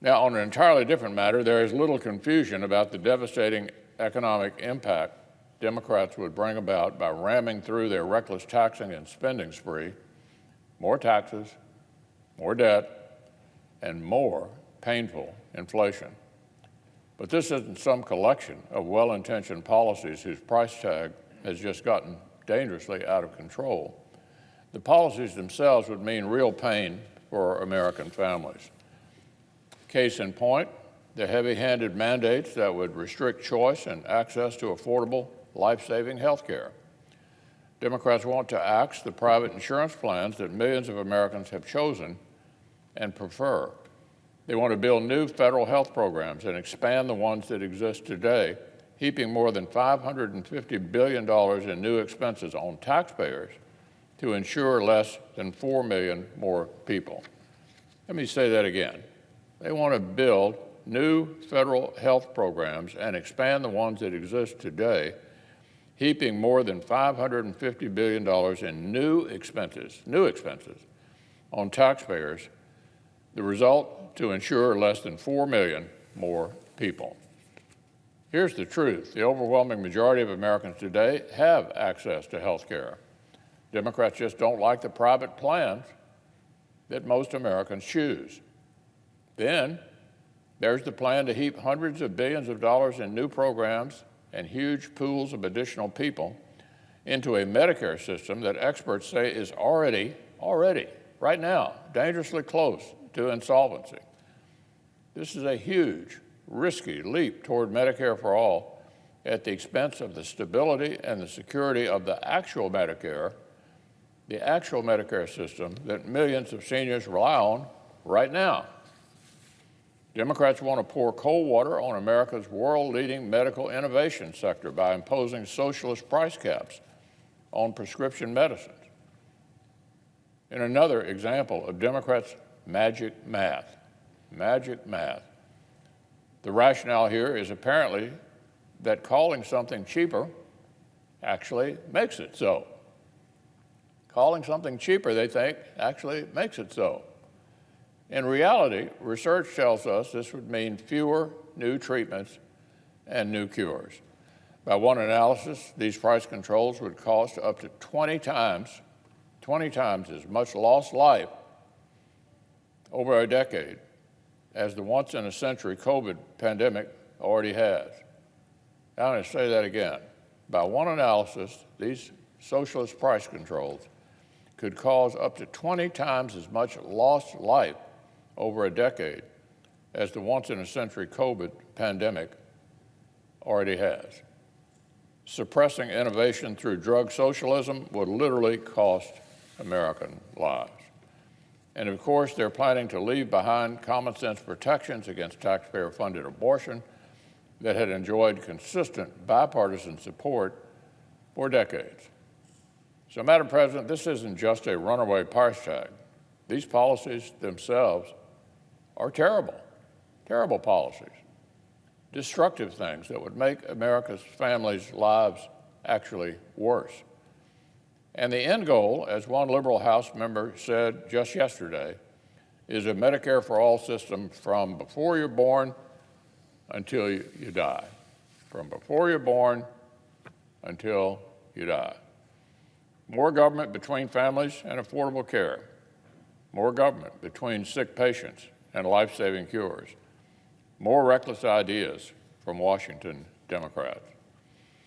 Now, on an entirely different matter, there is little confusion about the devastating economic impact Democrats would bring about by ramming through their reckless taxing and spending spree, more taxes, more debt, and more painful inflation. But this isn't some collection of well-intentioned policies whose price tag has just gotten dangerously out of control. The policies themselves would mean real pain for American families. Case in point, the heavy-handed mandates that would restrict choice and access to affordable, life-saving health care. Democrats want to axe the private insurance plans that millions of Americans have chosen and prefer. They want to build new federal health programs and expand the ones that exist today, heaping more than $550 billion in new expenses on taxpayers to insure less than 4 million more people. Let me say that again. They want to build new federal health programs and expand the ones that exist today, heaping more than $550 billion in new expenses on taxpayers, the result to insure less than 4 million more people. Here's the truth. The overwhelming majority of Americans today have access to health care. Democrats just don't like the private plans that most Americans choose. Then there's the plan to heap hundreds of billions of dollars in new programs and huge pools of additional people into a Medicare system that experts say is already, right now, dangerously close to insolvency. This is a huge, risky leap toward Medicare for all at the expense of the stability and the security of the actual Medicare system that millions of seniors rely on right now. Democrats want to pour cold water on America's world-leading medical innovation sector by imposing socialist price caps on prescription medicines. In another example of Democrats' magic math, the rationale here is apparently that calling something cheaper actually makes it so. Calling something cheaper, they think, actually makes it so. In reality, research tells us this would mean fewer new treatments and new cures. By one analysis, these price controls would cost up to 20 times as much lost life over a decade as the once-in-a-century COVID pandemic already has. I'm going to say that again. By one analysis, these socialist price controls could cause up to 20 times as much lost life over a decade as the once-in-a-century COVID pandemic already has. Suppressing innovation through drug socialism would literally cost American lives. And of course, they're planning to leave behind common sense protections against taxpayer-funded abortion that had enjoyed consistent bipartisan support for decades. So, Madam President, this isn't just a runaway price tag. These policies themselves are terrible policies, destructive things that would make America's families' lives actually worse. And the end goal, as one liberal House member said just yesterday, is a Medicare for all system from before you're born until you die. From before you're born until you die. More government between families and affordable care. More government between sick patients and life-saving cures. More reckless ideas from Washington Democrats.